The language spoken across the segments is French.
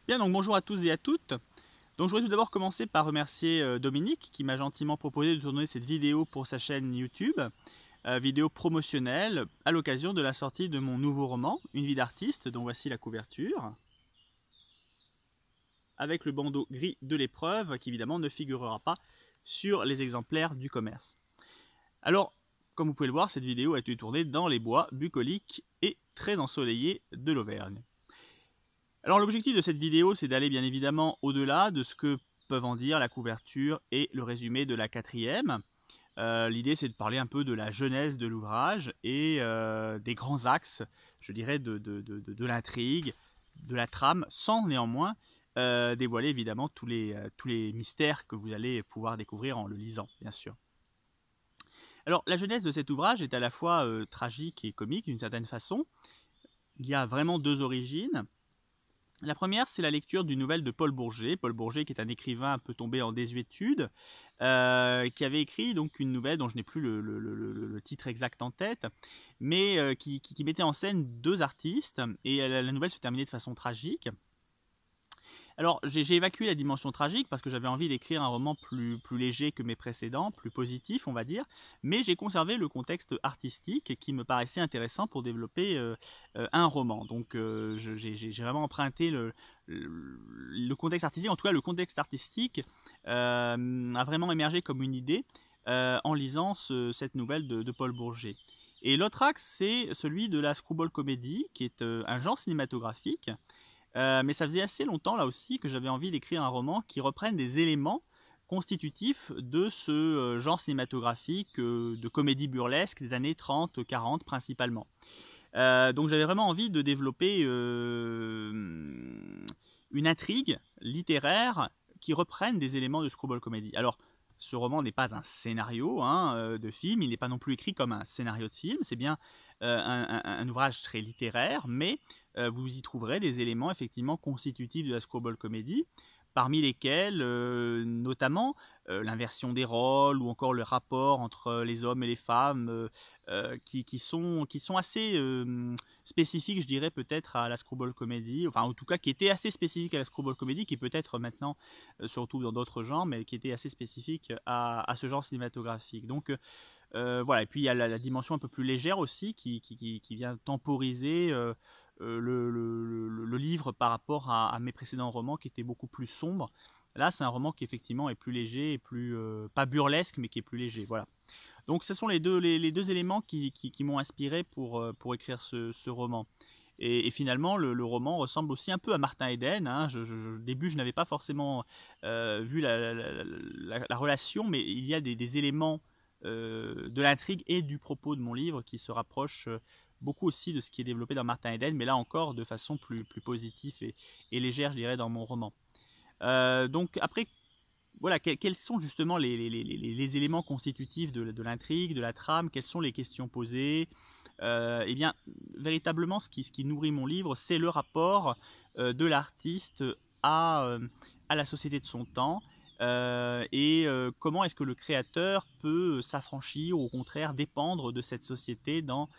Bien, donc bonjour à tous et à toutes. Donc je voudrais tout d'abord commencer par remercier Dominique qui m'a gentiment proposé de tourner cette vidéo pour sa chaîne YouTube, vidéo promotionnelle à l'occasion de la sortie de mon nouveau roman, Une vie d'artiste, dont voici la couverture, avec le bandeau gris de l'épreuve qui évidemment ne figurera pas sur les exemplaires du commerce. Alors, comme vous pouvez le voir, cette vidéo a été tournée dans les bois bucoliques et très ensoleillés de l'Auvergne. Alors l'objectif de cette vidéo, c'est d'aller bien évidemment au-delà de ce que peuvent en dire la couverture et le résumé de la quatrième. L'idée, c'est de parler un peu de la genèse de l'ouvrage et des grands axes, je dirais, de l'intrigue, de la trame, sans néanmoins dévoiler évidemment tous les mystères que vous allez pouvoir découvrir en le lisant, bien sûr. Alors la genèse de cet ouvrage est à la fois tragique et comique d'une certaine façon. Il y a vraiment deux origines. La première, c'est la lecture d'une nouvelle de Paul Bourget. Paul Bourget, qui est un écrivain un peu tombé en désuétude, qui avait écrit donc une nouvelle dont je n'ai plus le titre exact en tête, mais qui mettait en scène deux artistes, et la nouvelle se terminait de façon tragique. Alors, j'ai évacué la dimension tragique parce que j'avais envie d'écrire un roman plus léger que mes précédents, plus positif, on va dire, mais j'ai conservé le contexte artistique qui me paraissait intéressant pour développer un roman. Donc, j'ai vraiment emprunté le contexte artistique, en tout cas le contexte artistique a vraiment émergé comme une idée en lisant cette nouvelle de Paul Bourget. Et l'autre axe, c'est celui de la screwball comedy, qui est un genre cinématographique. Mais ça faisait assez longtemps là aussi que j'avais envie d'écrire un roman qui reprenne des éléments constitutifs de ce genre cinématographique de comédie burlesque des années 30-40 principalement. Donc j'avais vraiment envie de développer une intrigue littéraire qui reprenne des éléments de screwball comedy. Alors ce roman n'est pas un scénario de film, il n'est pas non plus écrit comme un scénario de film, c'est bien un ouvrage très littéraire, mais vous y trouverez des éléments effectivement constitutifs de la screwball comedy, parmi lesquels notamment l'inversion des rôles ou encore le rapport entre les hommes et les femmes qui sont assez spécifiques, je dirais, peut-être à la screwball comedy, enfin en tout cas qui étaient assez spécifiques à la screwball comedy, qui peut-être maintenant surtout dans d'autres genres, mais qui étaient assez spécifiques à ce genre cinématographique. Donc voilà, et puis il y a la dimension un peu plus légère aussi qui vient temporiser le livre par rapport à mes précédents romans qui étaient beaucoup plus sombres. Là, c'est un roman qui effectivement est plus léger et plus pas burlesque, mais qui est plus léger. Voilà. Donc, ce sont les deux éléments qui m'ont inspiré pour écrire ce roman. Et finalement, le roman ressemble aussi un peu à Martin Eden. Au début, je n'avais pas forcément vu la relation, mais il y a des éléments de l'intrigue et du propos de mon livre qui se rapprochent beaucoup aussi de ce qui est développé dans Martin Eden, mais là encore de façon plus positive et légère, je dirais, dans mon roman. Donc après, voilà, quels sont justement les éléments constitutifs de l'intrigue, de la trame, quelles sont les questions posées. Eh bien, véritablement, ce qui nourrit mon livre, c'est le rapport de l'artiste à la société de son temps, et comment est-ce que le créateur peut s'affranchir ou au contraire dépendre de cette société dans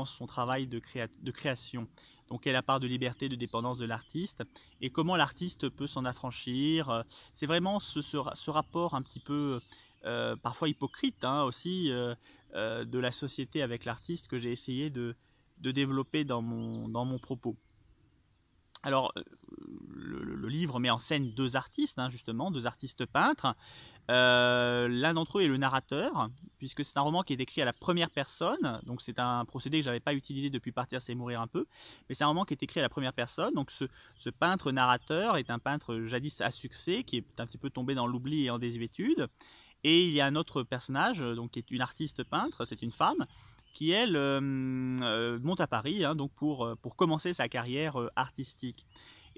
son travail de création. Donc quelle est la part de liberté, de dépendance de l'artiste et comment l'artiste peut s'en affranchir. C'est vraiment ce rapport un petit peu parfois hypocrite aussi de la société avec l'artiste que j'ai essayé de développer dans mon propos. Alors, le livre met en scène deux artistes, justement, deux artistes peintres. L'un d'entre eux est le narrateur, puisque c'est un roman qui est écrit à la première personne, donc c'est un procédé que je n'avais pas utilisé depuis Partir c'est mourir un peu, mais c'est un roman qui est écrit à la première personne, donc ce peintre narrateur est un peintre jadis à succès, qui est un petit peu tombé dans l'oubli et en désuétude, et il y a un autre personnage, donc qui est une artiste peintre, c'est une femme, qui elle monte à Paris donc pour commencer sa carrière artistique.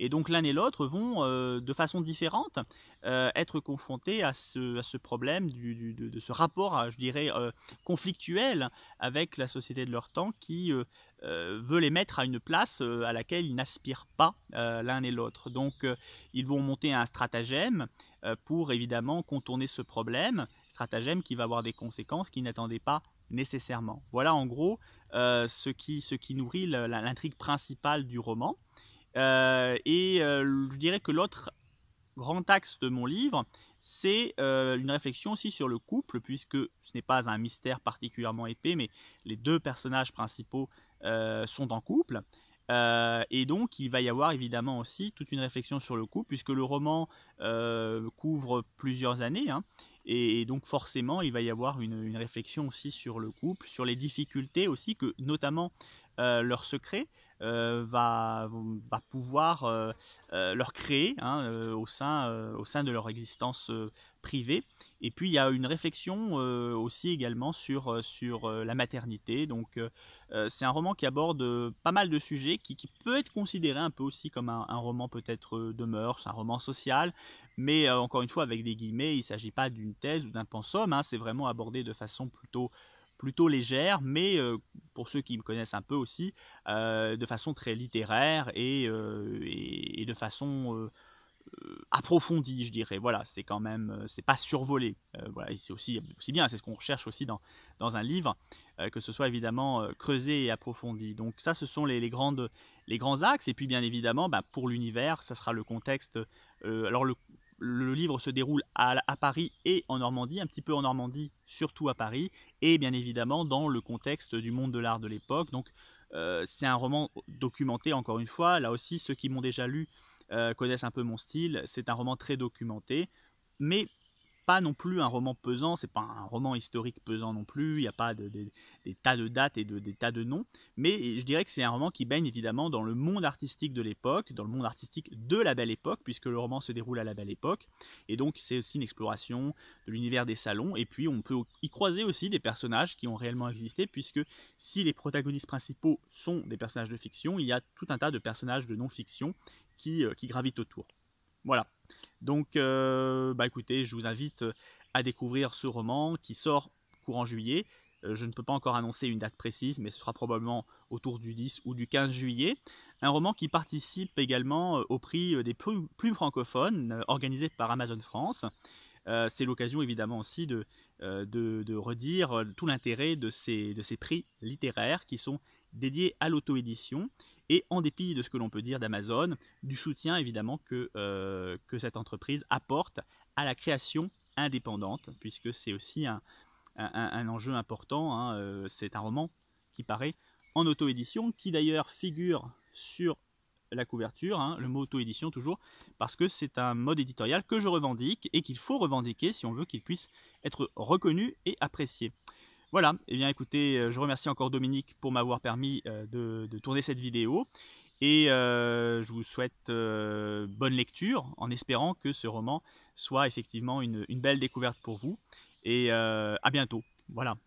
Et donc l'un et l'autre vont de façon différente être confrontés à ce problème de ce rapport, je dirais, conflictuel avec la société de leur temps qui veut les mettre à une place à laquelle ils n'aspirent pas l'un et l'autre. Donc ils vont monter un stratagème pour évidemment contourner ce problème, stratagème qui va avoir des conséquences qu'ils n'attendaient pas nécessairement. Voilà en gros ce qui nourrit l'intrigue principale du roman. Je dirais que l'autre grand axe de mon livre, c'est une réflexion aussi sur le couple, puisque ce n'est pas un mystère particulièrement épais, mais les deux personnages principaux sont en couple. Et donc, il va y avoir évidemment aussi toute une réflexion sur le couple, puisque le roman couvre plusieurs années, hein, et donc forcément, il va y avoir une réflexion aussi sur le couple, sur les difficultés aussi, que notamment leur secret va pouvoir leur créer, hein, au sein de leur existence privée. Et puis, il y a une réflexion aussi également sur la maternité. Donc, c'est un roman qui aborde pas mal de sujets, qui peut être considéré un peu aussi comme un roman peut-être de mœurs, un roman social, mais encore une fois avec des guillemets, il ne s'agit pas d'une thèse ou d'un pensum, hein, c'est vraiment abordé de façon plutôt légère, mais pour ceux qui me connaissent un peu aussi, de façon très littéraire et de façon approfondie, je dirais. Voilà, c'est quand même, c'est pas survolé. Voilà, c'est aussi bien, c'est ce qu'on recherche aussi dans un livre, que ce soit évidemment creusé et approfondi. Donc ça, ce sont les grands axes. Et puis bien évidemment, bah, pour l'univers, ça sera le contexte. Alors le livre se déroule à Paris et en Normandie, un petit peu en Normandie, surtout à Paris, et bien évidemment dans le contexte du monde de l'art de l'époque. Donc c'est un roman documenté, encore une fois. Là aussi, ceux qui m'ont déjà lu connaissent un peu mon style. C'est un roman très documenté, mais pas non plus un roman pesant, c'est pas un roman historique pesant non plus, il n'y a pas des tas de dates et des tas de noms, mais je dirais que c'est un roman qui baigne évidemment dans le monde artistique de l'époque, dans le monde artistique de la Belle Époque, puisque le roman se déroule à la Belle Époque, et donc c'est aussi une exploration de l'univers des salons, et puis on peut y croiser aussi des personnages qui ont réellement existé, puisque si les protagonistes principaux sont des personnages de fiction, il y a tout un tas de personnages de non-fiction qui gravitent autour. Voilà. Donc, bah écoutez, je vous invite à découvrir ce roman qui sort courant juillet. Je ne peux pas encore annoncer une date précise, mais ce sera probablement autour du 10 ou du 15 juillet. Un roman qui participe également au prix des plumes francophones organisé par Amazon France. C'est l'occasion évidemment aussi de redire tout l'intérêt de ces prix littéraires qui sont dédiés à l'auto-édition et en dépit de ce que l'on peut dire d'Amazon, du soutien évidemment que cette entreprise apporte à la création indépendante, puisque c'est aussi un enjeu important, hein. C'est un roman qui paraît en auto-édition, qui d'ailleurs figure sur la couverture, hein, le mot auto-édition toujours, parce que c'est un mode éditorial que je revendique et qu'il faut revendiquer si on veut qu'il puisse être reconnu et apprécié. Voilà, et bien écoutez, je remercie encore Dominique pour m'avoir permis de tourner cette vidéo et je vous souhaite bonne lecture en espérant que ce roman soit effectivement une belle découverte pour vous et à bientôt. Voilà.